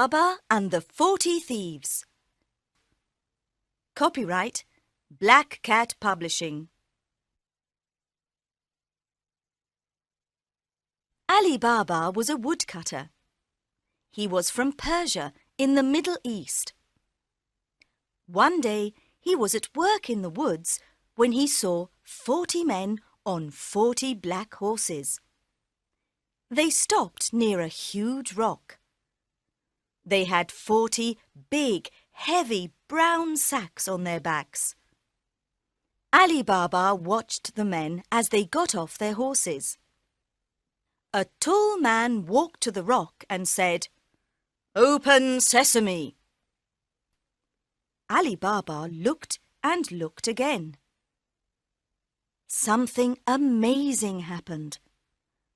Baba and the 40 Thieves. Copyright Black Cat Publishing. Ali Baba was a woodcutter. He was from Persia in the Middle East. One day he was at work in the woods when he saw 40 men on 40 black horses. They stopped near a huge rock. They had 40 big, heavy brown sacks on their backs. Ali Baba watched the men as they got off their horses. A tall man walked to the rock and said, "Open sesame!" Ali Baba looked and looked again. Something amazing happened.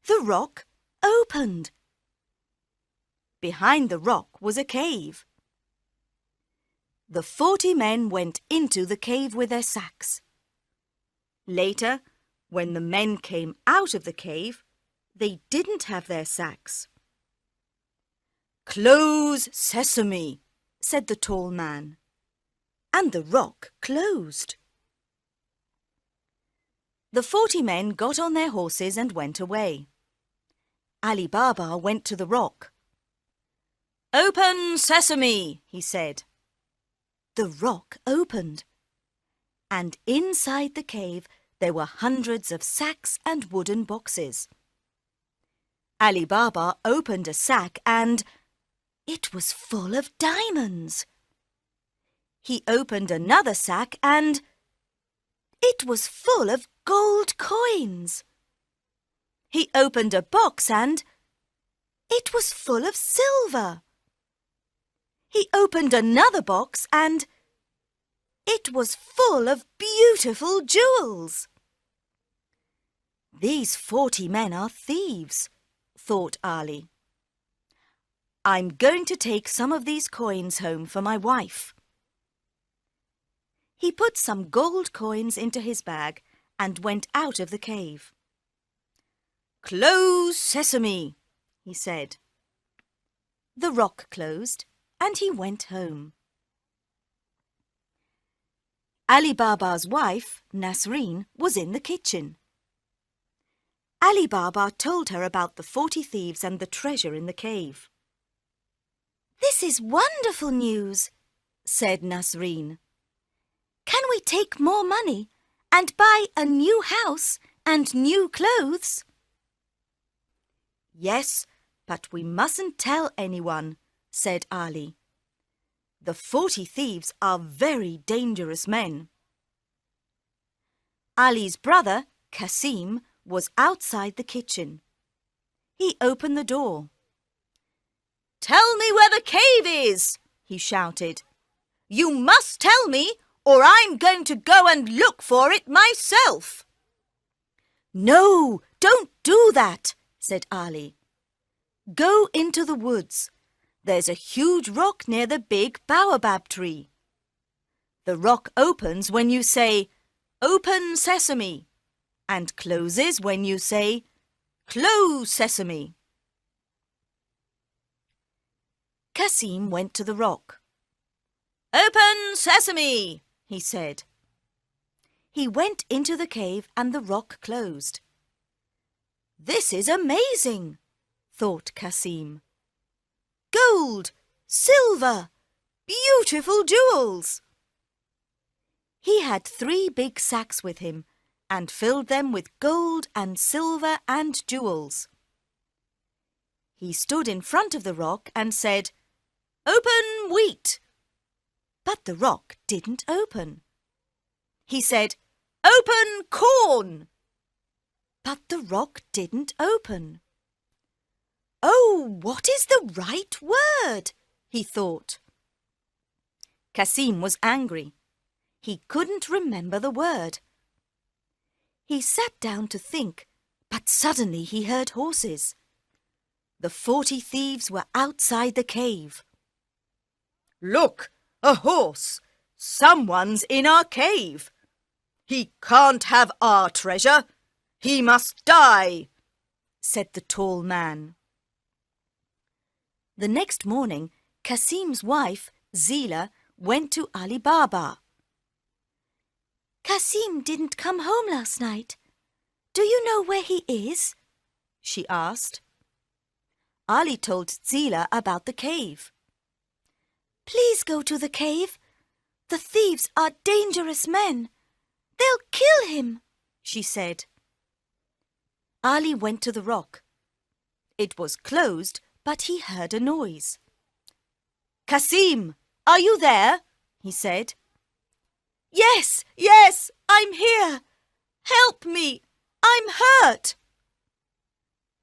The rock opened. Behind the rock was a cave. The 40 men went into the cave with their sacks. Later, when the men came out of the cave, they didn't have their sacks. "Close sesame," said the tall man, and the rock closed. The 40 men got on their horses and went away. Ali Baba went to the rock. "Open sesame," he said. The rock opened, and inside the cave there were hundreds of sacks and wooden boxes. Ali Baba opened a sack and it was full of diamonds. He opened another sack and it was full of gold coins. He opened a box and it was full of silver. He opened another box and it was full of beautiful jewels. "These 40 men are thieves," thought Ali. "I'm going to take some of these coins home for my wife." He put some gold coins into his bag and went out of the cave. "Close sesame," he said. The rock closed and he went home. Ali Baba's wife, Nasreen, was in the kitchen. Ali Baba told her about the 40 thieves and the treasure in the cave. "This is wonderful news," said Nasreen. "Can we take more money and buy a new house and new clothes?" "Yes, but we mustn't tell anyone," said Ali. "The 40 thieves are very dangerous men." Ali's brother, Kasim, was outside the kitchen. He opened the door. "Tell me where the cave is," he shouted. "You must tell me, or I'm going to go and look for it myself." "No, don't do that," said Ali. "Go into the woods. There's a huge rock near the big baobab tree. The rock opens when you say, 'Open sesame,' and closes when you say, 'Close sesame.'" Kasim went to the rock. "Open sesame," he said. He went into the cave and the rock closed. "This is amazing," thought Kasim. "Gold, silver, beautiful jewels." He had 3 big sacks with him and filled them with gold and silver and jewels. He stood in front of the rock and said, "Open wheat." But the rock didn't open. He said, "Open corn." But the rock didn't open. "Oh, what is the right word?" he thought. Kasim was angry. He couldn't remember the word. He sat down to think, but suddenly he heard horses. The 40 thieves were outside the cave. "Look, a horse! Someone's in our cave! He can't have our treasure! He must die!" said the tall man. The next morning, Kasim's wife, Zila, went to Ali Baba. "Kasim didn't come home last night. Do you know where he is?" she asked. Ali told Zila about the cave. "Please go to the cave. The thieves are dangerous men. They'll kill him," she said. Ali went to the rock. It was closed, but he heard a noise. "Kasim, are you there?" he said. Yes, I'm here. Help me, I'm hurt."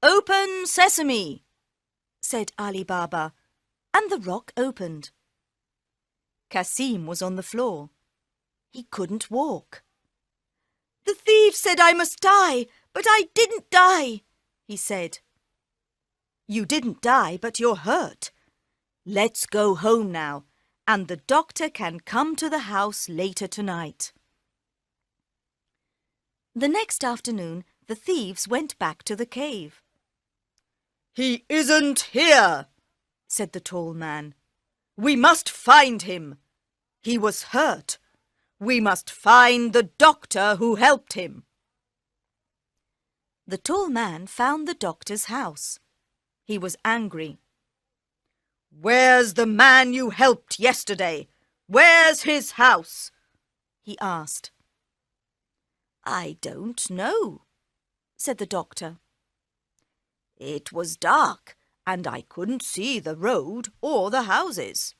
"Open sesame," said Ali Baba, and the rock opened. Kasim was on the floor. He couldn't walk. "The thieves said I must die, but I didn't die," he said. "You didn't die, but you're hurt. Let's go home now, and the doctor can come to the house later tonight." The next afternoon, the thieves went back to the cave. "He isn't here," said the tall man. "We must find him. He was hurt. We must find the doctor who helped him." The tall man found the doctor's house. He was angry. "Where's the man you helped yesterday? Where's his house?" he asked. "I don't know," said the doctor. "It was dark, and I couldn't see the road or the houses."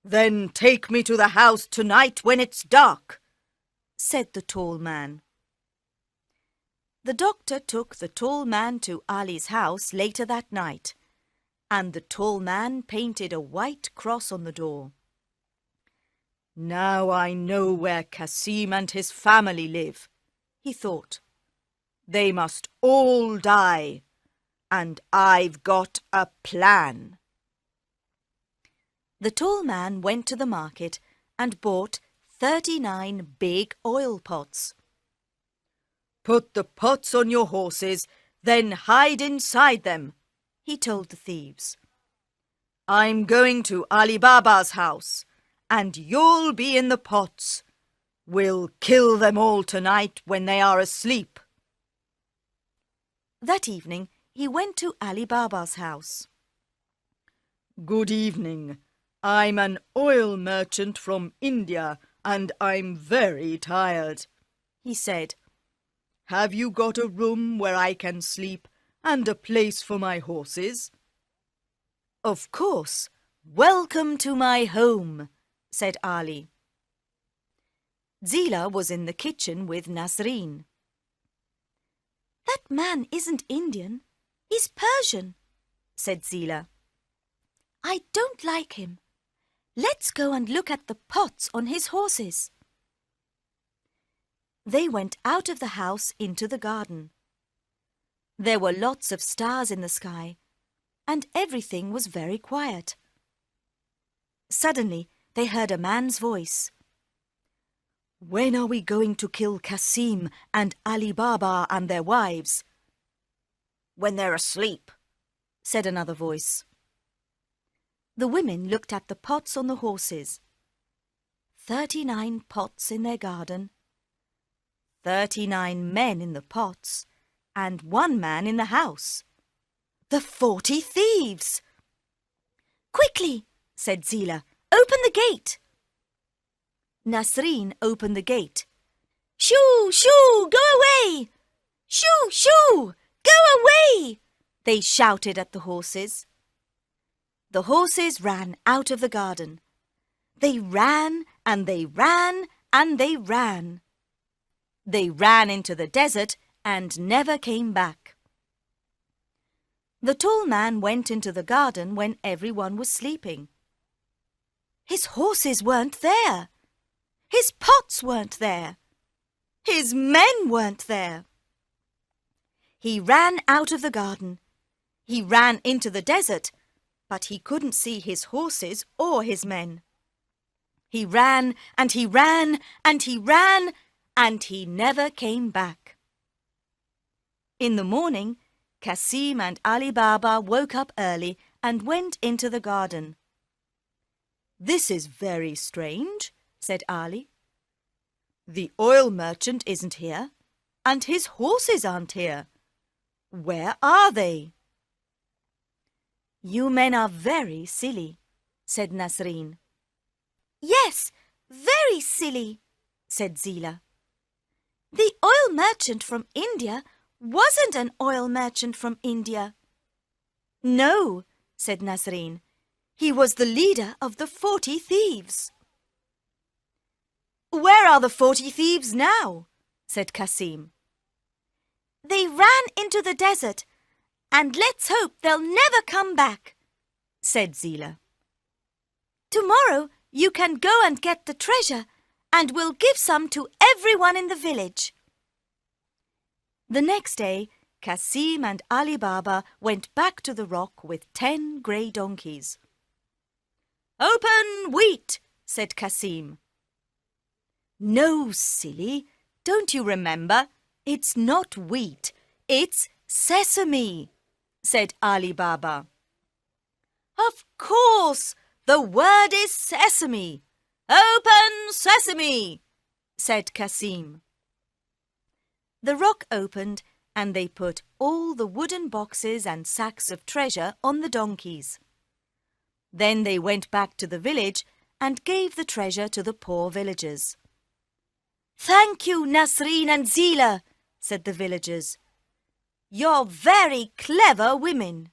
"Then take me to the house tonight when it's dark," said the tall man. The doctor took the tall man to Ali's house later that night, and the tall man painted a white cross on the door. "Now I know where Kasim and his family live," he thought. "They must all die, and I've got a plan." The tall man went to the market and bought 39 big oil pots. "Put the pots on your horses, then hide inside them," he told the thieves. "I'm going to Ali Baba's house, and you'll be in the pots. We'll kill them all tonight when they are asleep." That evening, he went to Ali Baba's house. "Good evening. I'm an oil merchant from India, and I'm very tired," he said. "Have you got a room where I can sleep and a place for my horses?" "Of course. Welcome to my home," said Ali. Zila was in the kitchen with Nasreen. "That man isn't Indian. He's Persian," said Zila. "I don't like him. Let's go and look at the pots on his horses." They went out of the house into the garden. There were lots of stars in the sky, and everything was very quiet. Suddenly, they heard a man's voice. "When are we going to kill Kasim and Ali Baba and their wives?" "When they're asleep," said another voice. The women looked at the pots on the horses. 39 pots in their garden, 39 men in the pots, and 1 man in the house. The 40 thieves! "Quickly," said Zila, "open the gate." Nasreen opened the gate. "Shoo, shoo, go away! Shoo, shoo, go away!" they shouted at the horses. The horses ran out of the garden. They ran and they ran and they ran. They ran into the desert and never came back. The tall man went into the garden when everyone was sleeping. His horses weren't there. His pots weren't there. His men weren't there. He ran out of the garden. He ran into the desert, but he couldn't see his horses or his men. He ran and he ran and he ran, and he never came back. In the morning, Kasim and Ali Baba woke up early and went into the garden. "This is very strange," said Ali. "The oil merchant isn't here, and his horses aren't here. Where are they?" "You men are very silly," said Nasreen. "Yes, very silly," said Zila. "The oil merchant from India wasn't an oil merchant from India." "No," said Nasreen. "He was the leader of the 40 Thieves." "Where are the 40 Thieves now?" said Kasim. "They ran into the desert, and let's hope they'll never come back," said Zila. "Tomorrow you can go and get the treasure, and we'll give some to everyone in the village." The next day, Kasim and Ali Baba went back to the rock with 10 grey donkeys. "Open wheat," said Kasim. "No, silly, don't you remember? It's not wheat, it's sesame," said Ali Baba. "Of course, the word is sesame. Open sesame," said Kasim. The rock opened, and they put all the wooden boxes and sacks of treasure on the donkeys. Then they went back to the village and gave the treasure to the poor villagers. "Thank you, Nasreen and Zila," said the villagers. "You're very clever women."